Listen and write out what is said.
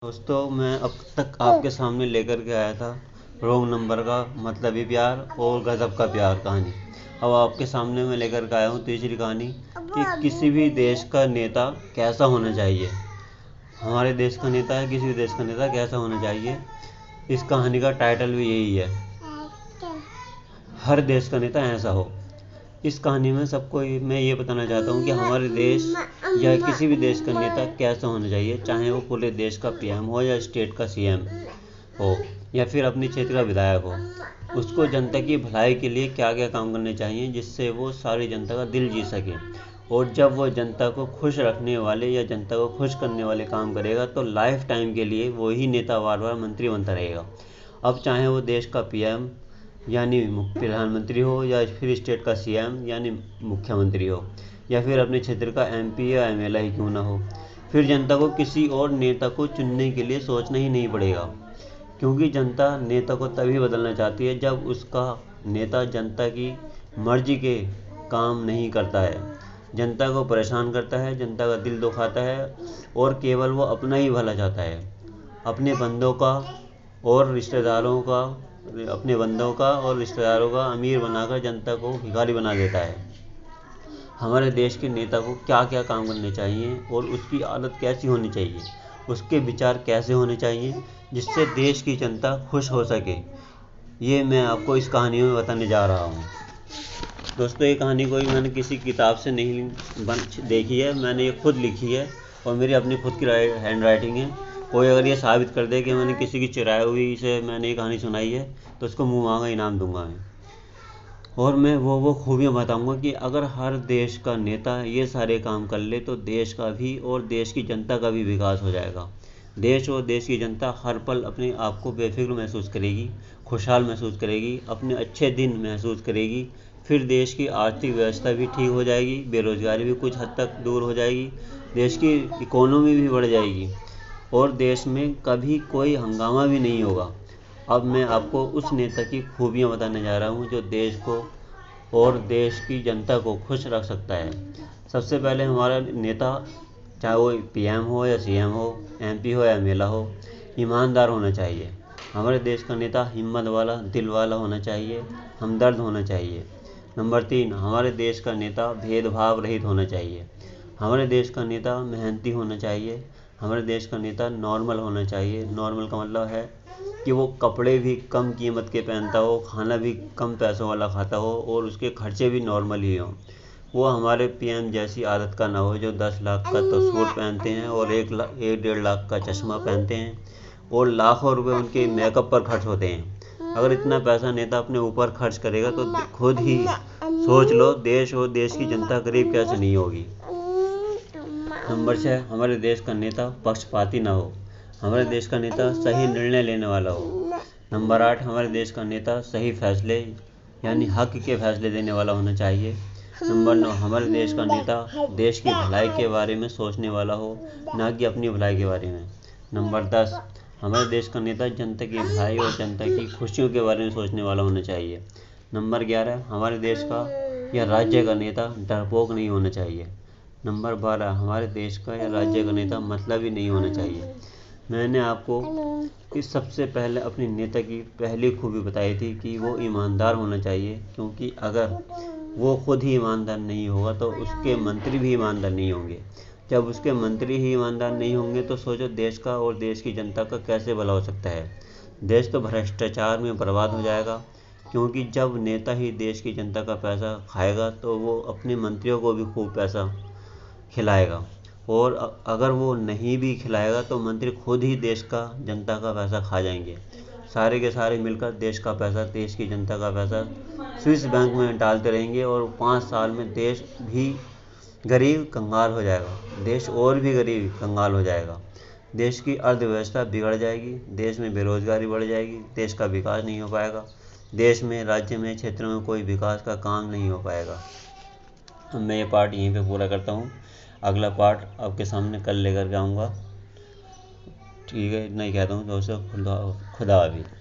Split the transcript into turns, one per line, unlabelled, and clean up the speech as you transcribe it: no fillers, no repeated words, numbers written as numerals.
दोस्तों, मैं अब तक आपके सामने लेकर के आया था रॉन्ग नंबर का मतलबी प्यार और गजब का प्यार कहानी। अब आपके सामने मैं लेकर के आया हूँ तीसरी कहानी कि किसी भी देश का नेता कैसा होना चाहिए। हमारे देश का नेता है, किसी भी देश का नेता कैसा होना चाहिए, इस कहानी का टाइटल भी यही है, हर देश का नेता ऐसा हो। इस कहानी में सबको मैं ये बताना चाहता हूँ कि हमारे देश या किसी भी देश का नेता कैसा होना चाहिए, चाहे वो पूरे देश का पीएम हो या स्टेट का सीएम हो या फिर अपने क्षेत्र का विधायक हो। उसको जनता की भलाई के लिए क्या क्या काम करने चाहिए जिससे वो सारी जनता का दिल जीत सके। और जब वो जनता को खुश रखने वाले या जनता को खुश करने वाले काम करेगा तो लाइफ टाइम के लिए वही नेता बार बार मंत्री बनता रहेगा। अब चाहे वो देश का पीएम यानी प्रधानमंत्री हो या फिर स्टेट का सीएम यानी मुख्यमंत्री हो या फिर अपने क्षेत्र का एमपी या एमएलए ही क्यों ना हो, फिर जनता को किसी और नेता को चुनने के लिए सोचना ही नहीं पड़ेगा, क्योंकि जनता नेता को तभी बदलना चाहती है जब उसका नेता जनता की मर्जी के काम नहीं करता है, जनता को परेशान करता है, जनता का दिल दुखाता है और केवल वो अपना ही भला चाहता है, अपने बंदों का और रिश्तेदारों का अमीर बनाकर जनता को भिखारी बना देता है। हमारे देश के नेता को क्या क्या काम करने चाहिए और उसकी आदत कैसी होनी चाहिए, उसके विचार कैसे होने चाहिए जिससे देश की जनता खुश हो सके, ये मैं आपको इस कहानी में बताने जा रहा हूँ। दोस्तों, ये कहानी कोई मैंने किसी किताब से नहीं देखी है, मैंने ये खुद लिखी है और मेरी अपनी खुद की हैंड राइटिंग है। कोई अगर ये साबित कर दे कि मैंने किसी की चुराई हुई से मैंने ये कहानी सुनाई है तो उसको मुँह मांगा इनाम दूंगा मैं। और मैं वो खूबियाँ बताऊंगा कि अगर हर देश का नेता ये सारे काम कर ले तो देश का भी और देश की जनता का भी विकास हो जाएगा। देश और देश की जनता हर पल अपने आप को बेफिक्र महसूस करेगी, खुशहाल महसूस करेगी, अपने अच्छे दिन महसूस करेगी। फिर देश की आर्थिक व्यवस्था भी ठीक हो जाएगी, बेरोजगारी भी कुछ हद तक दूर हो जाएगी, देश की इकोनॉमी भी बढ़ जाएगी और देश में कभी कोई हंगामा भी नहीं होगा। अब मैं आपको उस नेता की खूबियाँ बताने जा रहा हूँ जो देश को और देश की जनता को खुश रख सकता है। सबसे पहले हमारा नेता, चाहे वो पीएम हो या सीएम हो, एमपी हो या एमएलए हो, ईमानदार होना चाहिए। हमारे देश का नेता हिम्मत वाला, दिल वाला होना चाहिए, हमदर्द होना चाहिए। नंबर 3, हमारे देश का नेता भेदभाव रहित होना चाहिए। हमारे देश का नेता मेहनती होना चाहिए। हमारे देश का नेता नॉर्मल होना चाहिए। नॉर्मल का मतलब है कि वो कपड़े भी कम कीमत के पहनता हो, खाना भी कम पैसों वाला खाता हो और उसके खर्चे भी नॉर्मल ही हों। वो हमारे पीएम जैसी आदत का ना हो जो 10 लाख का तो सूट पहनते हैं और 1-1.5 लाख का चश्मा पहनते हैं और लाखों रुपए उनके मेकअप पर खर्च होते हैं। अगर इतना पैसा नेता अपने ऊपर खर्च करेगा तो खुद ही सोच लो देश और देश की जनता गरीब कैसे नहीं होगी। नंबर 6, हमारे देश का नेता पक्षपाती ना हो। हमारे देश का नेता सही निर्णय लेने वाला हो। नंबर 8, हमारे देश का नेता सही फैसले यानी हक के फैसले देने वाला होना चाहिए। नंबर 9, हमारे देश का नेता देश की भलाई के बारे में सोचने वाला हो, ना कि अपनी भलाई के बारे में। नंबर 10, हमारे देश का नेता जनता की भलाई और जनता की खुशियों के बारे में सोचने वाला होना चाहिए। नंबर 11, हमारे देश का या राज्य का नेता डरपोक नहीं होना चाहिए। नंबर 12, हमारे देश का या राज्य का नेता मतलबी नहीं होना चाहिए। मैंने आपको इस सबसे पहले अपने नेता की पहली खूबी बताई थी कि वो ईमानदार होना चाहिए, क्योंकि अगर वो खुद ही ईमानदार नहीं होगा तो उसके मंत्री भी ईमानदार नहीं होंगे। जब उसके मंत्री ही ईमानदार नहीं होंगे तो सोचो देश का और देश की जनता का कैसे भला हो सकता है। देश तो भ्रष्टाचार में बर्बाद हो जाएगा, क्योंकि जब नेता ही देश की जनता का पैसा खाएगा तो वो अपने मंत्रियों को भी खूब पैसा खिलाएगा और अगर वो नहीं भी खिलाएगा तो मंत्री खुद ही देश का जनता का पैसा खा जाएंगे। सारे के सारे मिलकर देश का पैसा, देश की जनता का पैसा स्विस बैंक में डालते रहेंगे और 5 साल में देश भी गरीब कंगाल हो जाएगा, देश और भी गरीब कंगाल हो जाएगा। देश की अर्थव्यवस्था बिगड़ जाएगी, देश में बेरोजगारी बढ़ जाएगी, देश का विकास नहीं हो पाएगा, देश में, राज्य में, क्षेत्र में कोई विकास का काम नहीं हो पाएगा। अब मैं ये पार्ट यहीं पे पूरा करता हूँ। अगला पार्ट आपके सामने कल लेकर के आऊँगा। ठीक है, इतना ही कहता हूँ दोस्तों। खुदा हाफिज़।